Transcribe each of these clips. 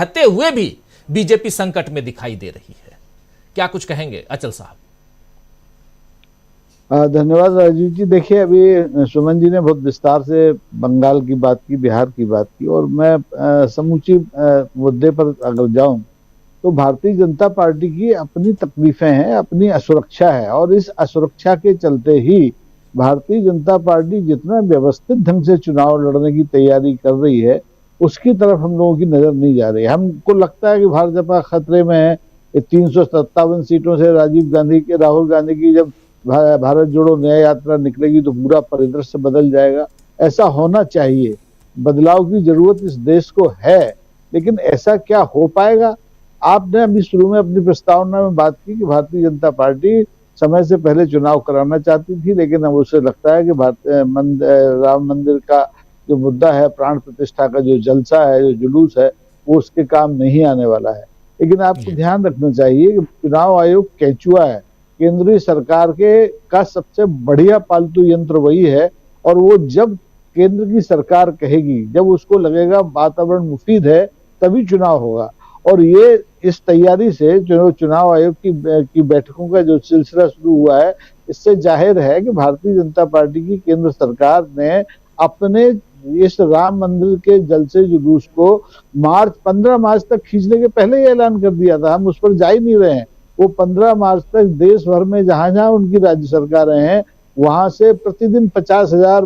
कहते हुए भी बीजेपी संकट में दिखाई दे रही है। क्या कुछ कहेंगे अचल साहब? धन्यवाद राजीव जी। देखिए, अभी सुमन जी ने बहुत विस्तार से बंगाल की बात की, बिहार की बात की, और मैं समूची मुद्दे पर अगर जाऊं तो भारतीय जनता पार्टी की अपनी तकलीफें हैं, अपनी असुरक्षा है, और इस असुरक्षा के चलते ही भारतीय जनता पार्टी जितना व्यवस्थित ढंग से चुनाव लड़ने की तैयारी कर रही है उसकी तरफ हम लोगों की नजर नहीं जा रही है। हमको लगता है कि भाजपा खतरे में है। 357 सीटों से राहुल गांधी की जब भारत जोड़ो न्याय यात्रा निकलेगी तो पूरा परिदृश्य बदल जाएगा। ऐसा होना चाहिए, बदलाव की जरूरत इस देश को है, लेकिन ऐसा क्या हो पाएगा? आपने अभी शुरू में अपनी प्रस्तावना में बात की कि भारतीय जनता पार्टी समय से पहले चुनाव कराना चाहती थी, लेकिन अब उसे लगता है कि राम मंदिर का जो मुद्दा है, प्राण प्रतिष्ठा का जो जलसा है, जो जुलूस है, वो उसके काम नहीं आने वाला है। लेकिन आपको ध्यान रखना चाहिए कि चुनाव आयोग केंचुआ है, केंद्रीय सरकार के का सबसे बढ़िया पालतू यंत्र वही है, और वो जब केंद्र की सरकार कहेगी, जब उसको लगेगा वातावरण मुफीद है, तभी चुनाव होगा। और ये इस तैयारी से जो चुनाव आयोग की बैठकों का जो सिलसिला शुरू हुआ है, इससे जाहिर है कि भारतीय जनता पार्टी की केंद्र सरकार ने अपने इस राम मंदिर के जलसे जुलूस को 15 मार्च तक खींचने के पहले ही ऐलान कर दिया था। हम उस पर जा ही नहीं रहे हैं। वो 15 मार्च तक देश भर में जहां जहां उनकी राज्य सरकारें हैं वहां से प्रतिदिन 50,000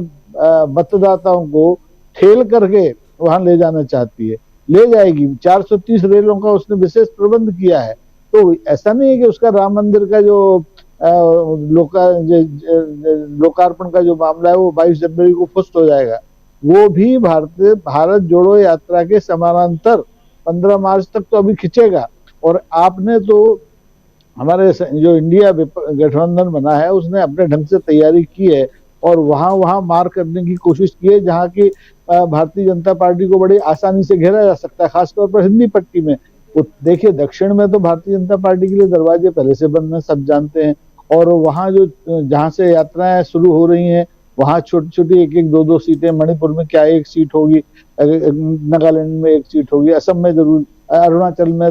मतदाताओं को ठेल करके वहां ले जाना चाहती है, ले जाएगी। 430 रेलों का उसने विशेष प्रबंध किया है। तो ऐसा नहीं है कि उसका राम मंदिर का जो लोकार्पण का जो मामला है वो 22 जनवरी को फुस्ट हो जाएगा। वो भी भारत जोड़ो यात्रा के समानांतर 15 मार्च तक तो अभी खिंचेगा। और आपने तो हमारे जो इंडिया गठबंधन बना है उसने अपने ढंग से तैयारी की है और वहां मार करने की कोशिश की है जहां की भारतीय जनता पार्टी को बड़ी आसानी से घेरा जा सकता है, खासतौर पर हिंदी पट्टी में। देखिए, दक्षिण में तो भारतीय जनता पार्टी के लिए दरवाजे पहले से बंद हैं, सब जानते हैं। और वहां जो जहां से यात्राएं शुरू हो रही हैं वहां छोटी छोटी एक दो सीटें, मणिपुर में क्या एक सीट होगी, नागालैंड में एक सीट होगी, असम में जरूर, अरुणाचल में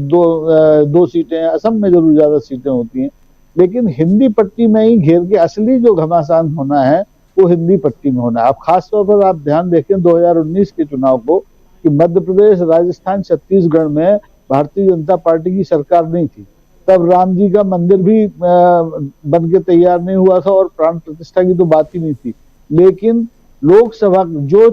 दो सीटें, असम में जरूर ज्यादा सीटें होती हैं। लेकिन हिंदी पट्टी में ही घेर के असली जो घमासान होना है वो हिंदी पट्टी में होना है। अब खासतौर पर आप ध्यान देखें 2019 के चुनाव को कि मध्य प्रदेश, राजस्थान, छत्तीसगढ़ में भारतीय जनता पार्टी की सरकार नहीं थी। तब राम जी का मंदिर भी बन के तैयार नहीं हुआ था और प्राण प्रतिष्ठा की तो बात ही नहीं थी। लेकिन लोकसभा जो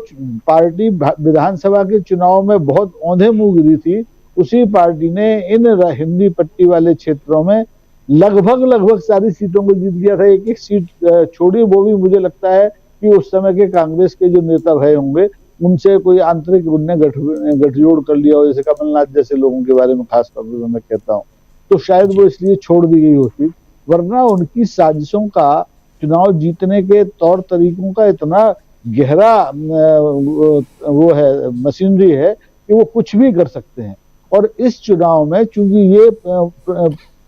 पार्टी विधानसभा के चुनाव में बहुत औंधे मुंह गिरी थी, उसी पार्टी ने इन हिंदी पट्टी वाले क्षेत्रों में लगभग सारी सीटों को जीत लिया था। एक सीट छोड़ी, वो भी मुझे लगता है कि उस समय के कांग्रेस के जो नेता रहे होंगे उनसे कोई आंतरिक उनने गठजोड़ कर लिया हो, जैसे कमलनाथ जैसे लोगों के बारे में खास तौर पर मैं कहता हूँ, तो शायद वो इसलिए छोड़ दी गई होती। वरना उनकी साजिशों का, चुनाव जीतने के तौर तरीकों का इतना गहरा वो है, मशीनरी है कि वो कुछ भी कर सकते हैं। और इस चुनाव में चूंकि ये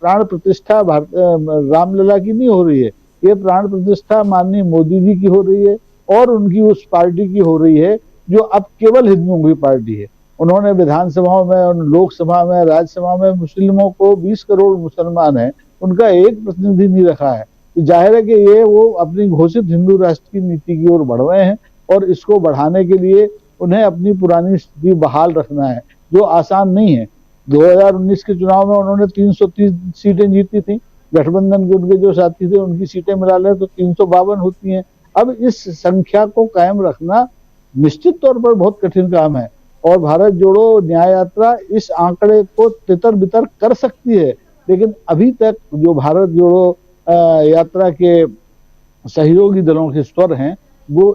प्राण प्रतिष्ठा रामलला की नहीं हो रही है, ये प्राण प्रतिष्ठा माननीय मोदी जी की हो रही है और उनकी उस पार्टी की हो रही है जो अब केवल हिंदुओं की पार्टी है। उन्होंने विधानसभाओं में, लोकसभा में, राज्यसभा में मुस्लिमों को 20 करोड़ मुसलमान हैं, उनका एक प्रतिनिधि नहीं रखा है। तो जाहिर है कि ये वो अपनी घोषित हिंदू राष्ट्र की नीति की ओर बढ़ रहे हैं और इसको बढ़ाने के लिए उन्हें अपनी पुरानी स्थिति बहाल रखना है, जो आसान नहीं है। 2019 के चुनाव में उन्होंने 330 सीटें जीती थी, गठबंधन के उनके जो साथी थे उनकी सीटें मिला लें तो 352 होती हैं। अब इस संख्या को कायम रखना निश्चित तौर पर बहुत कठिन काम है और भारत जोड़ो न्याय यात्रा इस आंकड़े को तितर बितर कर सकती है। लेकिन अभी तक जो भारत जोड़ो यात्रा के सहयोगी दलों के स्वर हैं वो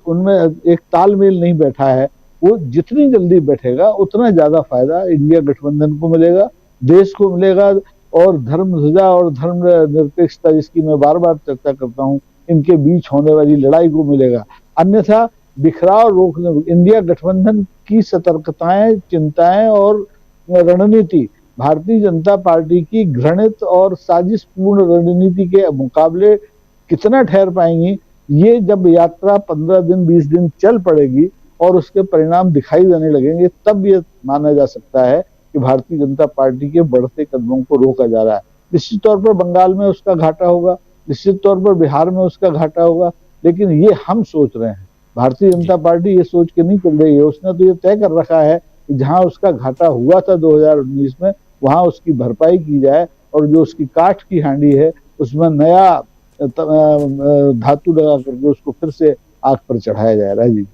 उनमें एक तालमेल नहीं बैठा है। वो जितनी जल्दी बैठेगा उतना ज्यादा फायदा इंडिया गठबंधन को मिलेगा, देश को मिलेगा और धर्म ध्वजा और धर्म निरपेक्षता, जिसकी मैं बार बार चर्चा करता हूँ, इनके बीच होने वाली लड़ाई को मिलेगा। अन्यथा बिखराव रोकने, इंडिया गठबंधन की सतर्कताएं, चिंताएं और रणनीति भारतीय जनता पार्टी की घृणित और साजिशपूर्ण रणनीति के मुकाबले कितना ठहर पाएंगी, ये जब यात्रा 15 दिन 20 दिन चल पड़ेगी और उसके परिणाम दिखाई देने लगेंगे, तब ये माना जा सकता है कि भारतीय जनता पार्टी के बढ़ते कदमों को रोका जा रहा है। निश्चित तौर पर बंगाल में उसका घाटा होगा, निश्चित तौर पर बिहार में उसका घाटा होगा, लेकिन ये हम सोच रहे हैं। भारतीय जनता पार्टी ये सोच के नहीं चल रही है, उसने तो ये तय कर रखा है कि जहां उसका घाटा हुआ था 2019 में, वहां उसकी भरपाई की जाए और जो उसकी काठ की हांडी है उसमें नया धातु लगा करके उसको फिर से आग पर चढ़ाया जाए। राजीव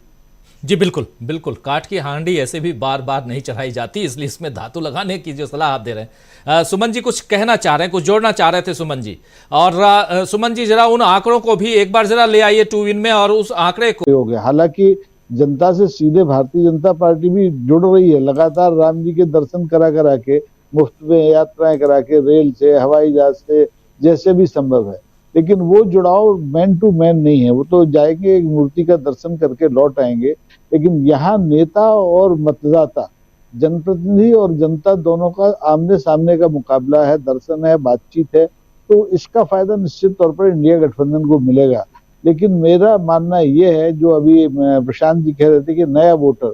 जी बिल्कुल बिल्कुल, काठ की हांडी ऐसे भी बार बार नहीं चढ़ाई जाती, इसलिए इसमें धातु लगाने की जो सलाह आप दे रहे हैं। सुमन जी कुछ कहना चाह रहे हैं, कुछ जोड़ना चाह रहे थे सुमन जी। और सुमन जी जरा उन आंकड़ों को भी एक बार जरा ले आइए टू विन में, और उस आंकड़े को हो गया। हालांकि जनता से सीधे भारतीय जनता पार्टी भी जुड़ रही है, लगातार राम जी के दर्शन करा करा के, मुफ्त में यात्राएं करा के, रेल से, हवाई जहाज से, जैसे भी संभव है, लेकिन वो जुड़ाव मैन टू मैन नहीं है। वो तो जाएंगे, एक मूर्ति का दर्शन करके लौट आएंगे, लेकिन यहाँ नेता और मतदाता, जनप्रतिनिधि और जनता दोनों का आमने सामने का मुकाबला है, दर्शन है, बातचीत है, तो इसका फायदा निश्चित तौर पर इंडिया गठबंधन को मिलेगा। लेकिन मेरा मानना यह है, जो अभी प्रशांत जी कह रहे थे कि नया वोटर,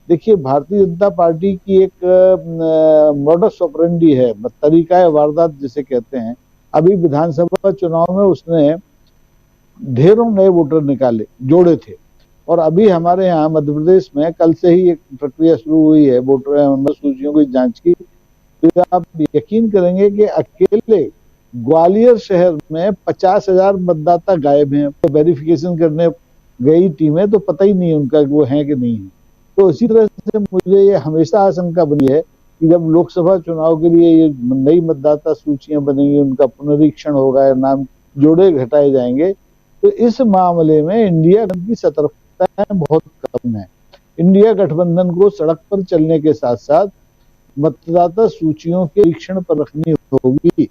देखिए भारतीय जनता पार्टी की एक मॉडस ऑपरेंडी है, तरीका है वारदात जिसे कहते हैं। अभी विधानसभा चुनाव में उसने ढेरों नए वोटर निकाले, जोड़े थे, और अभी हमारे यहाँ मध्य प्रदेश में कल से ही एक प्रक्रिया शुरू हुई है वोटर सूचियों की जांच की। तो आप यकीन करेंगे कि अकेले ग्वालियर शहर में 50,000 मतदाता गायब हैं। तो वेरिफिकेशन करने गई टीमें तो पता ही नहीं है उनका वो है कि नहीं है। तो इसी तरह से मुझे ये हमेशा आशंका बनी है कि जब लोकसभा चुनाव के लिए ये नई मतदाता सूचियां बनेंगी, उनका पुनरीक्षण होगा, नाम जोड़े घटाए जाएंगे, तो इस मामले में इंडिया की सतर्कता बहुत कम है। इंडिया गठबंधन को सड़क पर चलने के साथ साथ मतदाता सूचियों के परीक्षण पर रखनी होगी,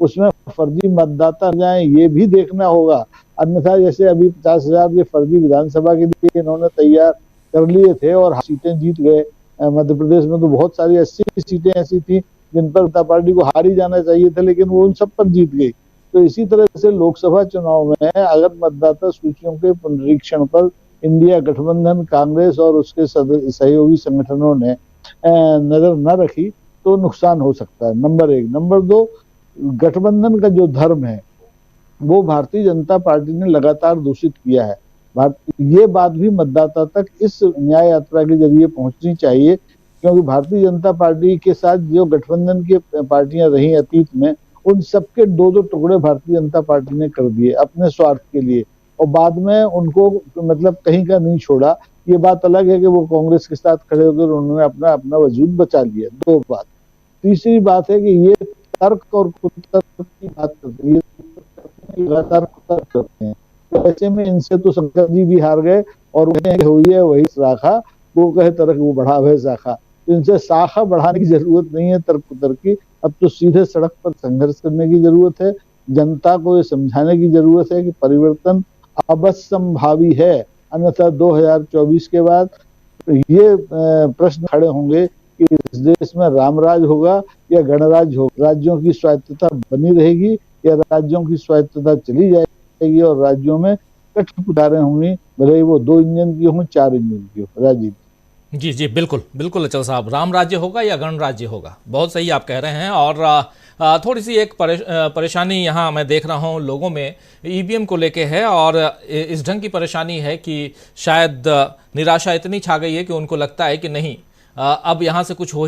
उसमें फर्जी मतदाता जाए ये भी देखना होगा। अन्यथा जैसे अभी 50,000 ये फर्जी विधानसभा के लिए इन्होंने तैयार कर लिए थे और सीटें जीत गए। मध्य प्रदेश में तो बहुत सारी 80 सीटें ऐसी थी जिन पर जनता पार्टी को हार ही जाना चाहिए था, लेकिन वो उन सब पर जीत गई। तो इसी तरह से लोकसभा चुनाव में अगर मतदाता सूचियों के पुनरीक्षण पर इंडिया गठबंधन, कांग्रेस और उसके सहयोगी संगठनों ने नजर न रखी तो नुकसान हो सकता है, नंबर एक। नंबर दो, गठबंधन का जो धर्म है वो भारतीय जनता पार्टी ने लगातार दूषित किया है। ये बात भी मतदाता तक इस न्याय यात्रा के जरिए पहुंचनी चाहिए, क्योंकि भारतीय जनता पार्टी के साथ जो गठबंधन की पार्टियां रही अतीत में, उन सबके दो दो टुकड़े भारतीय जनता पार्टी ने कर दिए अपने स्वार्थ के लिए, और बाद में उनको मतलब कहीं का नहीं छोड़ा। ये बात अलग है कि वो कांग्रेस के साथ खड़े होकर उन्होंने अपना अपना वजूद बचा लिया। दो बात। तीसरी बात है कि ये तर्क और कुतर्क की बात करते हैं, लगातार कुतर्क करते हैं। तो ऐसे में इनसे तो शंकर जी भी हार गए और हुई है वही शाखा, वो कहे तर्क वो बढ़ावे शाखा। तो इनसे शाखा बढ़ाने की जरूरत नहीं है तर्क कुतर्क की, अब तो सीधे सड़क पर संघर्ष करने की जरूरत है। जनता को ये समझाने की जरूरत है कि परिवर्तन अवश्यंभावी है, अन्यथा 2024 के बाद ये प्रश्न खड़े होंगे कि इस देश में रामराज होगा या गणराज होगा, राज्यों की स्वायत्तता बनी रहेगी या राज्यों की स्वायत्तता चली जाएगी और राज्यों में कठपुतलियां होंगी, भले वो 2 इंजन की हो, 4 इंजन की हो। राजीव जी जी बिल्कुल बिल्कुल अचल साहब, राम राज्य होगा या गणराज्य होगा, बहुत सही आप कह रहे हैं। और थोड़ी सी एक परेशानी यहाँ मैं देख रहा हूँ लोगों में ईवीएम को लेके है, और इस ढंग की परेशानी है कि शायद निराशा इतनी छा गई है कि उनको लगता है कि नहीं अब यहाँ से कुछ हो